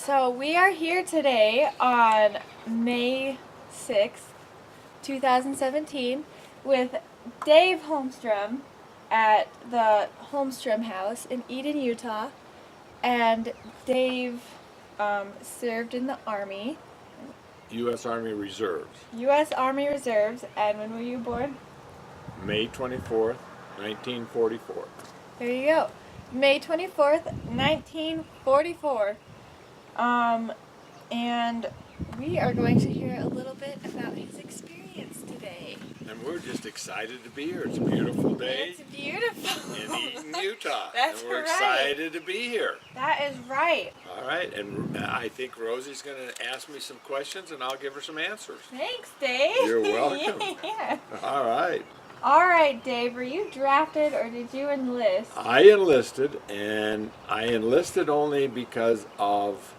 So we are here today on May 6th, 2017 with Dave Holmstrom at the Holmstrom House in Eden, Utah. And Dave served in the Army. U.S. Army Reserves. U.S. Army Reserves. And when were you born? May 24th, 1944. There you go. May 24th, 1944. And we are going to hear a little bit about his experience today. And we're just excited to be here. It's a beautiful day. It's beautiful. In Eden, Utah. That's and we're right. excited to be here. That is right. All right, and I think Rosie's going to ask me some questions and I'll give her some answers. Thanks, Dave. You're welcome. Yeah. All right. All right, Dave, were you drafted or did you enlist? I enlisted, and I enlisted only because of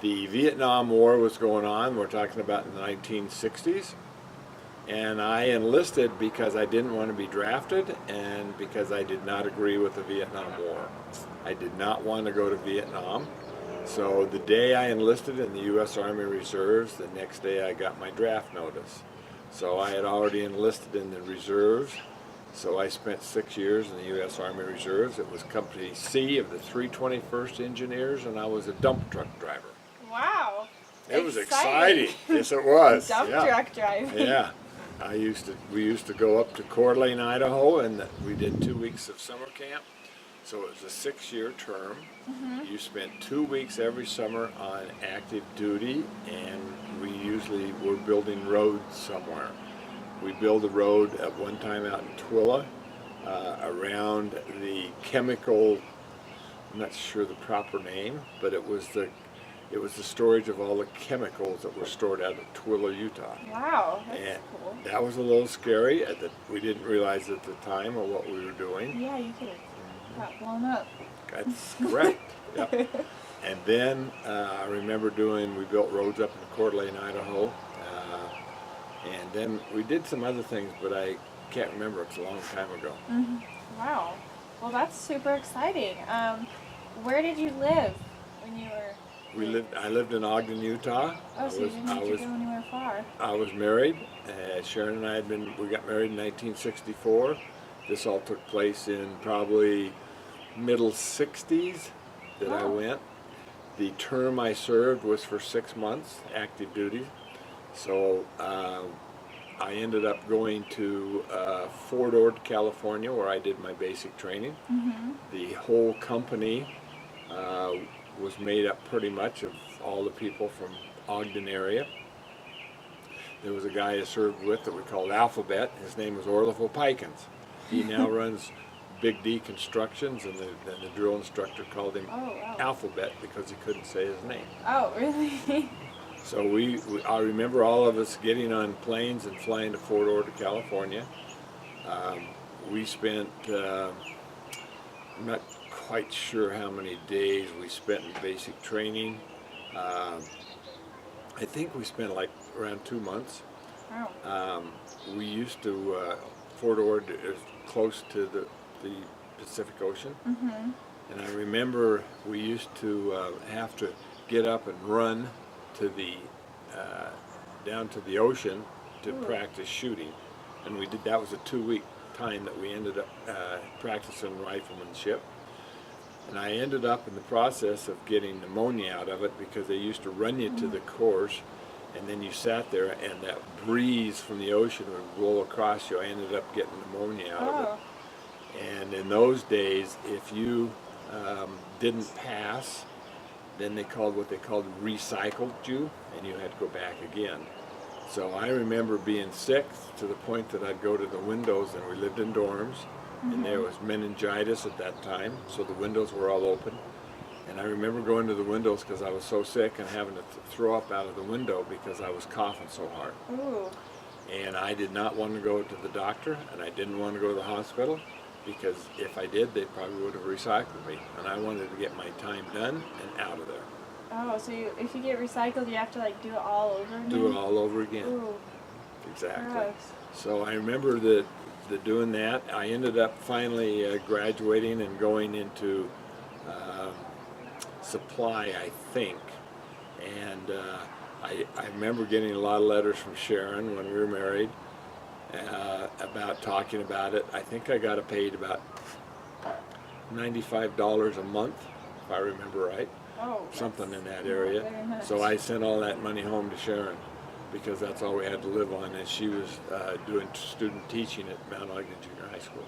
the Vietnam War was going on. We're talking about in the 1960s. And I enlisted because I didn't want to be drafted and because I did not agree with the Vietnam War. I did not want to go to Vietnam. So the day I enlisted in the U.S. Army Reserves, the next day I got my draft notice. So I had already enlisted in the reserves. So I spent 6 years in the U.S. Army Reserves. It was Company C of the 321st Engineers, and I was a dump truck driver. Wow. It was exciting. Yes, it was. Dump truck driving. Yeah. We used to go up to Coeur d'Alene, Idaho, and we did 2 weeks of summer camp. So it was a 6-year term. You spent 2 weeks every summer on active duty, and we usually were building roads somewhere. We built a road at one time out in Twilla around the chemical, I'm not sure the proper name, but it was the storage of all the chemicals that were stored out of Twilla, Utah. Wow, that's And cool. that was a little scary. We didn't realize at the time of what we were doing. Yeah, you could have got blown up. That's correct. Yep. And then I remember we built roads up in Coeur d'Alene, Idaho. And then we did some other things, but I can't remember. It's a long time ago. Wow. Well, that's super exciting. Where did you live when you were... I lived in Ogden, Utah. Oh, so you didn't have to go anywhere far. I was married. Sharon and I we got married in 1964. This all took place in probably middle 60s that I went. The term I served was for 6 months, active duty. So I ended up going to Fort Ord, California, where I did my basic training. The whole company was made up pretty much of all the people from Ogden area. There was a guy I served with that we called Alphabet. His name was Orlifo Pikens. He now runs Big D Constructions, and the drill instructor called him Alphabet because he couldn't say his name. Oh, really? So I remember all of us getting on planes and flying to Fort Ord, California. We spent, I'm not quite sure how many days we spent in basic training. I think we spent like around 2 months. Wow. We used to, Fort Ord is close to the Pacific Ocean. And I remember we used to have to get up and run to down to the ocean to practice shooting. And that was a 2-week time that we ended up practicing riflemanship. And I ended up in the process of getting pneumonia out of it because they used to run you to the course, and then you sat there and that breeze from the ocean would roll across you. I ended up getting pneumonia out of it. And in those days, if you didn't pass, then what they called recycled you, and you had to go back again. So I remember being sick to the point that I'd go to the windows, and we lived in dorms, and there was meningitis at that time, so the windows were all open. And I remember going to the windows because I was so sick and having to throw up out of the window because I was coughing so hard. Ooh. And I did not want to go to the doctor, and I didn't want to go to the hospital, because if I did, they probably would have recycled me. And I wanted to get my time done and out of there. Oh, so if you get recycled, you have to like do it all over again? Do it all over again. Ooh. Exactly. Gross. So I remember doing that. I ended up finally graduating and going into supply, I think. And I remember getting a lot of letters from Sharon when we were married about talking about it. I think I got paid about $95 a month, if I remember right. Oh, Something in that not area. very much. So I sent all that money home to Sharon because that's all we had to live on, and she was doing student teaching at Mount Ogden Junior High School.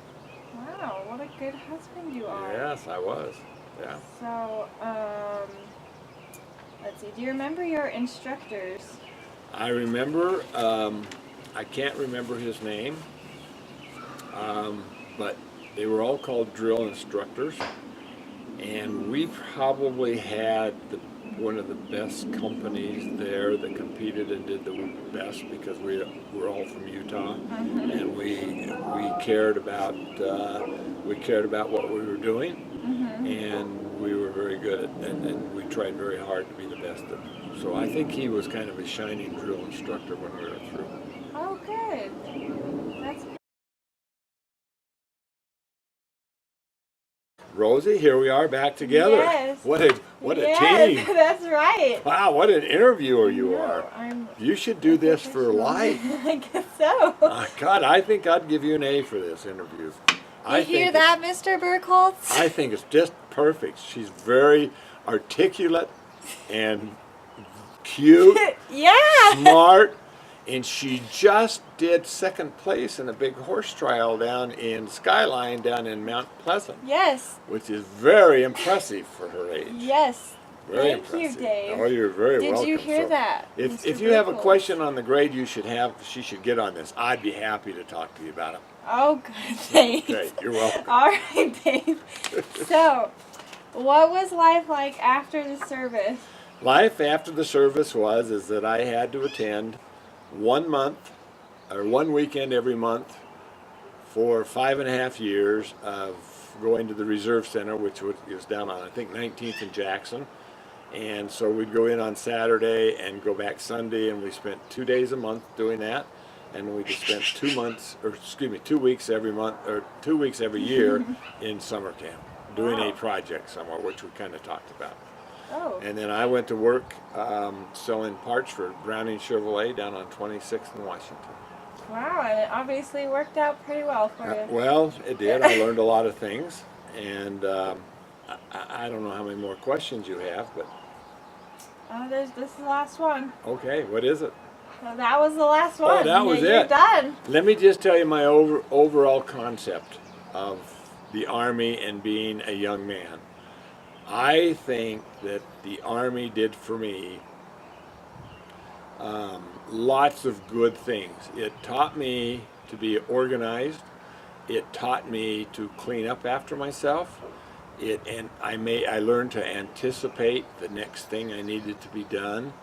Wow, what a good husband you are. Yes, I was. Yeah. So, let's see. Do you remember your instructors? I remember. I can't remember his name, but they were all called drill instructors, and we probably had one of the best companies there that competed and did the best because we were all from Utah, and we cared about what we were doing, and we were very good at, and we tried very hard to be the best at it. So I think he was kind of a shining drill instructor when we were through. Oh, good. That's Rosie, here we are back together. Yes. What a yes, team! that's right. Wow, what an interviewer you No, are. You should do this for life. I guess so. God, I think I'd give you an A for this interview. You hear that, Mr. Burkholz? I think it's just perfect. She's very articulate and cute, yeah. smart, and she just did second place in a big horse trial down in Skyline down in Mount Pleasant. Yes. Which is very impressive for her age. Yes. Very Thank impressive. you, Dave. Oh, you're very welcome. Did you hear that? If you have a question on the grade you should have, she should get on this. I'd be happy to talk to you about it. Oh, good. Thanks. Okay, you're welcome. All right, Dave. So, what was life like after the service? Life after the service is that I had to attend 1 month or 1 weekend every month for 5.5 years of going to the Reserve Center, which was down on, I think, 19th and Jackson. And so we'd go in on Saturday and go back Sunday, and we spent 2 days a month doing that. And we just spent 2 weeks every month, or 2 weeks every year in summer camp, doing a project somewhere, which we kind of talked about. Oh. And then I went to work selling parts for Browning Chevrolet down on 26th in Washington. Wow, and it obviously worked out pretty well for you. Well, it did. I learned a lot of things, and I don't know how many more questions you have, but This is the last one. okay, what is it? So that was the last one. Oh, that was You're it. done. Let me just tell you my overall concept of the Army and being a young man. I think that the Army did for me lots of good things. It taught me to be organized. It taught me to clean up after myself. I learned to anticipate the next thing I needed to be done.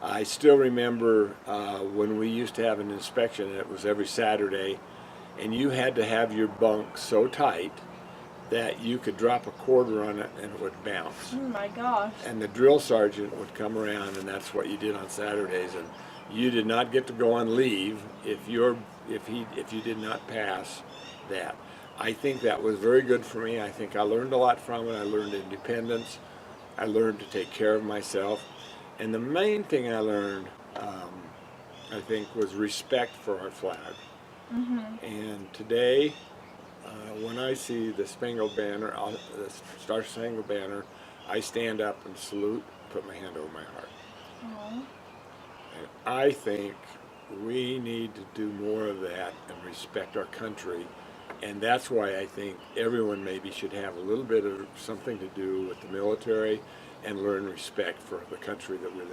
I still remember when we used to have an inspection, and it was every Saturday, and you had to have your bunk so tight that you could drop a quarter on it and it would bounce. Oh my gosh. And the drill sergeant would come around, and that's what you did on Saturdays, and you did not get to go on leave if you did not pass that. I think that was very good for me. I think I learned a lot from it. I learned independence. I learned to take care of myself. And the main thing I learned, I think, was respect for our flag. And today, when I see the Spangled Banner, the Star Spangled Banner, I stand up and salute, put my hand over my heart. Aww. And I think we need to do more of that and respect our country. And that's why I think everyone maybe should have a little bit of something to do with the military and learn respect for the country that we live in.